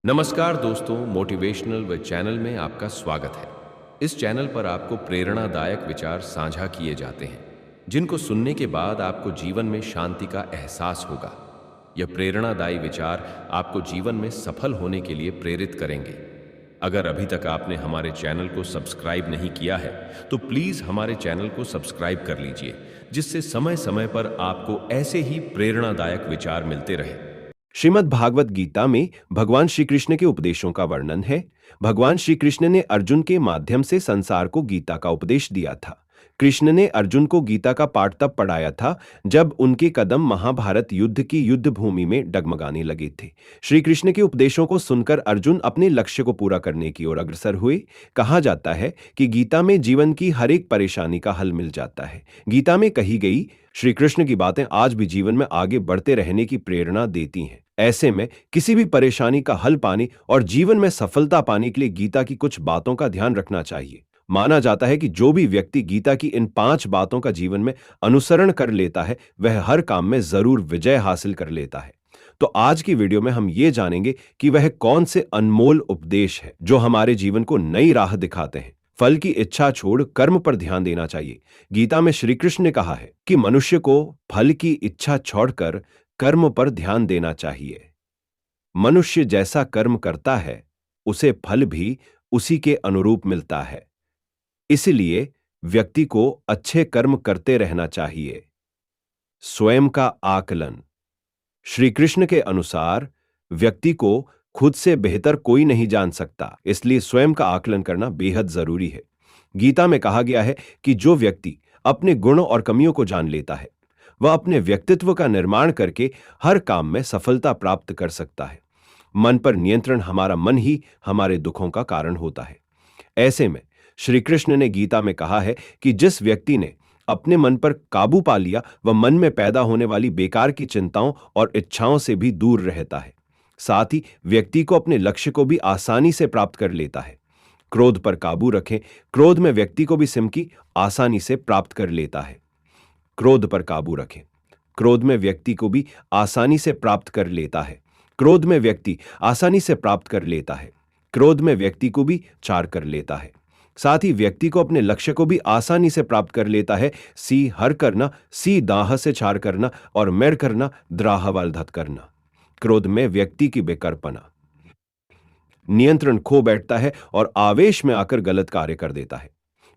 नमस्कार दोस्तों, मोटिवेशनल व चैनल में आपका स्वागत है। इस चैनल पर आपको प्रेरणादायक विचार साझा किए जाते हैं, जिनको सुनने के बाद आपको जीवन में शांति का एहसास होगा। यह प्रेरणादायी विचार आपको जीवन में सफल होने के लिए प्रेरित करेंगे। अगर अभी तक आपने हमारे चैनल को सब्सक्राइब नहीं किया है, तो प्लीज हमारे चैनल को सब्सक्राइब कर लीजिए, जिससे समय समय पर आपको ऐसे ही प्रेरणादायक विचार मिलते रहे। श्रीमद् भागवत गीता में भगवान श्री कृष्ण के उपदेशों का वर्णन है। भगवान श्री कृष्ण ने अर्जुन के माध्यम से संसार को गीता का उपदेश दिया था। कृष्ण ने अर्जुन को गीता का पाठ तब पढ़ाया था जब उनके कदम महाभारत युद्ध की युद्ध भूमि में डगमगाने लगे थे। श्री कृष्ण के उपदेशों को सुनकर अर्जुन अपने लक्ष्य को पूरा करने की ओर अग्रसर हुए। कहा जाता है कि गीता में जीवन की हर एक परेशानी का हल मिल जाता है। गीता में कही गई श्री कृष्ण की बातें आज भी जीवन में आगे बढ़ते रहने की प्रेरणा देती हैं। ऐसे में किसी भी परेशानी का हल पाने और जीवन में सफलता पाने के लिए गीता की कुछ बातों का ध्यान रखना चाहिए। माना जाता है कि जो भी व्यक्ति गीता की इन 5 बातों का जीवन में अनुसरण कर लेता है, वह हर काम में जरूर विजय हासिल कर लेता है। तो आज की वीडियो में हम ये जानेंगे कि वह कौन से अनमोल उपदेश है जो हमारे जीवन को नई राह दिखाते हैं। फल की इच्छा छोड़ कर्म पर ध्यान देना चाहिए। गीता में श्री कृष्ण ने कहा है कि मनुष्य को फल की इच्छा छोड़कर कर्म पर ध्यान देना चाहिए। मनुष्य जैसा कर्म करता है, उसे फल भी उसी के अनुरूप मिलता है। इसलिए व्यक्ति को अच्छे कर्म करते रहना चाहिए। स्वयं का आकलन। श्री कृष्ण के अनुसार व्यक्ति को खुद से बेहतर कोई नहीं जान सकता, इसलिए स्वयं का आकलन करना बेहद जरूरी है। गीता में कहा गया है कि जो व्यक्ति अपने गुणों और कमियों को जान लेता है, वह अपने व्यक्तित्व का निर्माण करके हर काम में सफलता प्राप्त कर सकता है। मन पर नियंत्रण हमारा मन ही हमारे दुखों का कारण होता है। ऐसे में श्री कृष्ण ने गीता में कहा है कि जिस व्यक्ति ने अपने मन पर काबू पा लिया, वह मन में पैदा होने वाली बेकार की चिंताओं और इच्छाओं से भी दूर रहता है। साथ ही व्यक्ति को अपने लक्ष्य को भी आसानी से प्राप्त कर लेता है। क्रोध पर काबू रखें। क्रोध में व्यक्ति को भी सिमकी आसानी से प्राप्त कर लेता है। क्रोध पर काबू रखें। क्रोध में व्यक्ति को भी आसानी से प्राप्त कर लेता है। क्रोध में व्यक्ति आसानी से प्राप्त कर लेता है। क्रोध में व्यक्ति को भी चार कर लेता है। साथ ही व्यक्ति को अपने लक्ष्य को भी आसानी से प्राप्त कर लेता है। सी हर करना, सी दाह से चार करना और मेर करना, द्राह वाल धत करना। क्रोध में व्यक्ति की बेकरपना, नियंत्रण खो बैठता है और आवेश में आकर गलत कार्य कर देता है।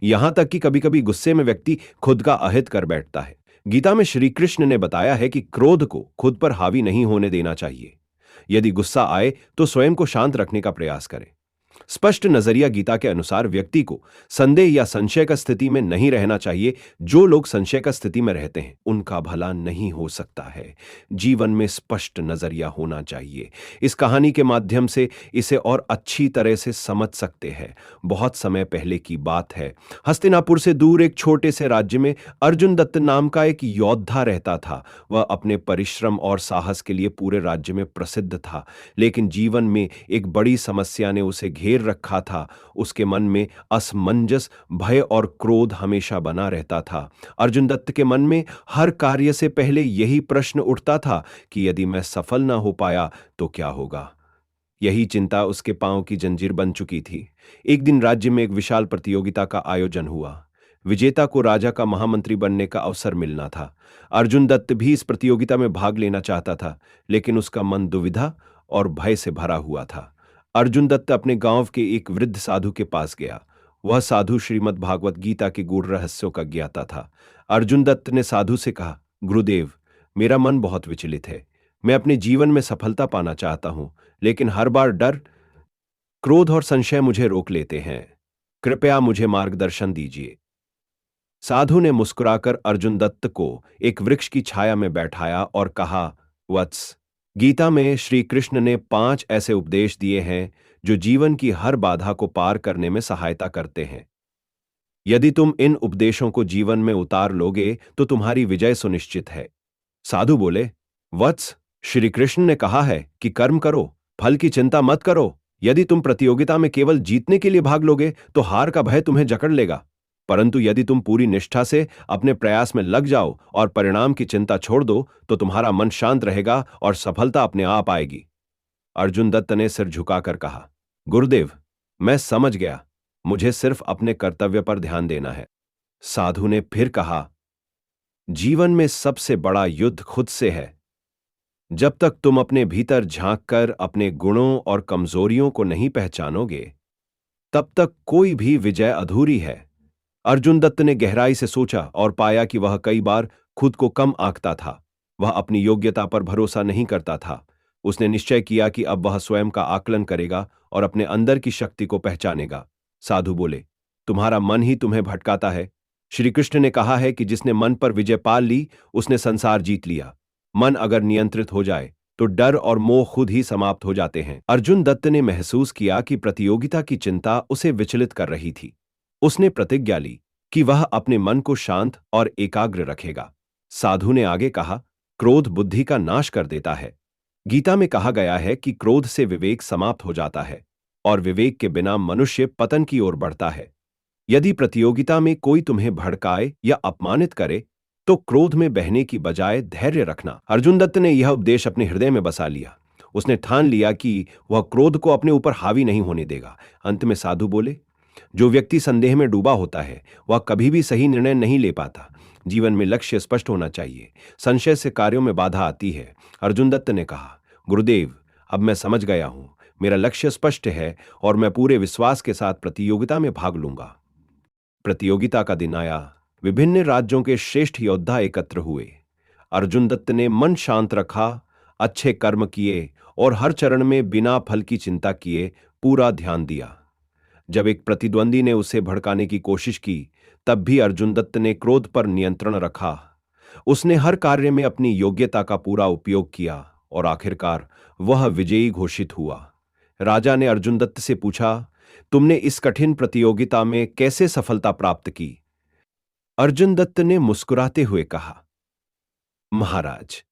यहां तक कि कभी कभी गुस्से में व्यक्ति खुद का अहित कर बैठता है। गीता में श्री कृष्ण ने बताया है कि क्रोध को खुद पर हावी नहीं होने देना चाहिए। यदि गुस्सा आए तो स्वयं को शांत रखने का प्रयास करें। स्पष्ट नजरिया गीता के अनुसार व्यक्ति को संदेह या संशय का स्थिति में नहीं रहना चाहिए। जो लोग संशय का स्थिति में रहते हैं, उनका भला नहीं हो सकता है। जीवन में स्पष्ट नजरिया होना चाहिए। इस कहानी के माध्यम से इसे और अच्छी तरह से समझ सकते हैं। बहुत समय पहले की बात है। हस्तिनापुर से दूर एक छोटे से राज्य में अर्जुन दत्त नाम का एक योद्धा रहता था। वह अपने परिश्रम और साहस के लिए पूरे राज्य में प्रसिद्ध था, लेकिन जीवन में एक बड़ी समस्या ने उसे घेर रखा था। उसके मन में असमंजस, भय और क्रोध हमेशा बना रहता था। अर्जुन दत्त के मन में हर कार्य से पहले यही प्रश्न उठता था कि यदि मैं सफल ना हो पाया तो क्या होगा। यही चिंता उसके पांव की जंजीर बन चुकी थी। एक दिन राज्य में एक विशाल प्रतियोगिता का आयोजन हुआ। विजेता को राजा का महामंत्री बनने का अवसर मिलना था। अर्जुन दत्त भी इस प्रतियोगिता में भाग लेना चाहता था, लेकिन उसका मन दुविधा और भय से भरा हुआ था। अर्जुन दत्त अपने गांव के एक वृद्ध साधु के पास गया। वह साधु श्रीमद् भागवत गीता के गूढ़ रहस्यों का ज्ञाता था। अर्जुन दत्त ने साधु से कहा, गुरुदेव, मेरा मन बहुत विचलित है। मैं अपने जीवन में सफलता पाना चाहता हूं, लेकिन हर बार डर, क्रोध और संशय मुझे रोक लेते हैं। कृपया मुझे मार्गदर्शन दीजिए। साधु ने मुस्कुराकर अर्जुन दत्त को एक वृक्ष की छाया में बैठाया और कहा, वत्स, गीता में श्री कृष्ण ने 5 ऐसे उपदेश दिए हैं जो जीवन की हर बाधा को पार करने में सहायता करते हैं। यदि तुम इन उपदेशों को जीवन में उतार लोगे तो तुम्हारी विजय सुनिश्चित है। साधु बोले, वत्स, श्री कृष्ण ने कहा है कि कर्म करो, फल की चिंता मत करो। यदि तुम प्रतियोगिता में केवल जीतने के लिए भाग लोगे तो हार का भय तुम्हें जकड़ लेगा, परंतु यदि तुम पूरी निष्ठा से अपने प्रयास में लग जाओ और परिणाम की चिंता छोड़ दो तो तुम्हारा मन शांत रहेगा और सफलता अपने आप आएगी। अर्जुन दत्त ने सिर झुकाकर कहा, गुरुदेव, मैं समझ गया, मुझे सिर्फ अपने कर्तव्य पर ध्यान देना है। साधु ने फिर कहा, जीवन में सबसे बड़ा युद्ध खुद से है। जब तक तुम अपने भीतर झांककर अपने गुणों और कमजोरियों को नहीं पहचानोगे, तब तक कोई भी विजय अधूरी है। अर्जुन दत्त ने गहराई से सोचा और पाया कि वह कई बार खुद को कम आंकता था। वह अपनी योग्यता पर भरोसा नहीं करता था। उसने निश्चय किया कि अब वह स्वयं का आकलन करेगा और अपने अंदर की शक्ति को पहचानेगा। साधु बोले, तुम्हारा मन ही तुम्हें भटकाता है। श्री कृष्ण ने कहा है कि जिसने मन पर विजय पाल ली, उसने संसार जीत लिया। मन अगर नियंत्रित हो जाए तो डर और मोह खुद ही समाप्त हो जाते हैं। अर्जुन दत्त ने महसूस किया कि प्रतियोगिता की चिंता उसे विचलित कर रही थी। उसने प्रतिज्ञा ली कि वह अपने मन को शांत और एकाग्र रखेगा। साधु ने आगे कहा, क्रोध बुद्धि का नाश कर देता है। गीता में कहा गया है कि क्रोध से विवेक समाप्त हो जाता है और विवेक के बिना मनुष्य पतन की ओर बढ़ता है। यदि प्रतियोगिता में कोई तुम्हें भड़काए या अपमानित करे तो क्रोध में बहने की बजाय धैर्य रखना। अर्जुन दत्त ने यह उपदेश अपने हृदय में बसा लिया। उसने ठान लिया कि वह क्रोध को अपने ऊपर हावी नहीं होने देगा। अंत में साधु बोले, जो व्यक्ति संदेह में डूबा होता है वह कभी भी सही निर्णय नहीं ले पाता। जीवन में लक्ष्य स्पष्ट होना चाहिए, संशय से कार्यों में बाधा आती है। अर्जुन दत्त ने कहा, गुरुदेव, अब मैं समझ गया हूं, मेरा लक्ष्य स्पष्ट है और मैं पूरे विश्वास के साथ प्रतियोगिता में भाग लूंगा। प्रतियोगिता का दिन आया। विभिन्न राज्यों के श्रेष्ठ योद्धा एकत्र हुए। अर्जुन दत्त ने मन शांत रखा, अच्छे कर्म किए और हर चरण में बिना फल की चिंता किए पूरा ध्यान दिया। जब एक प्रतिद्वंदी ने उसे भड़काने की कोशिश की, तब भी अर्जुन दत्त ने क्रोध पर नियंत्रण रखा। उसने हर कार्य में अपनी योग्यता का पूरा उपयोग किया और आखिरकार वह विजयी घोषित हुआ। राजा ने अर्जुन दत्त से पूछा, तुमने इस कठिन प्रतियोगिता में कैसे सफलता प्राप्त की? अर्जुन दत्त ने मुस्कुराते हुए कहा, महाराज,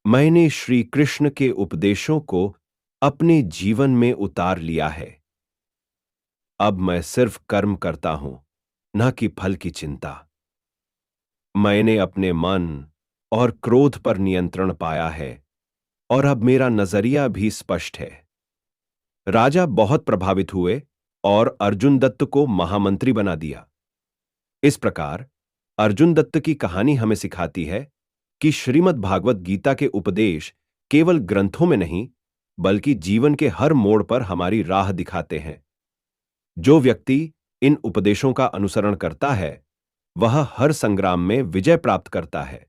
मैंने श्री कृष्ण के उपदेशों को अपने जीवन में उतार लिया है। अब मैं सिर्फ कर्म करता हूं, न कि फल की चिंता। मैंने अपने मन और क्रोध पर नियंत्रण पाया है और अब मेरा नजरिया भी स्पष्ट है। राजा बहुत प्रभावित हुए और अर्जुन दत्त को महामंत्री बना दिया। इस प्रकार अर्जुन दत्त की कहानी हमें सिखाती है कि श्रीमद् भागवत गीता के उपदेश केवल ग्रंथों में नहीं, बल्कि जीवन के हर मोड़ पर हमारी राह दिखाते हैं। जो व्यक्ति इन उपदेशों का अनुसरण करता है, वह हर संग्राम में विजय प्राप्त करता है।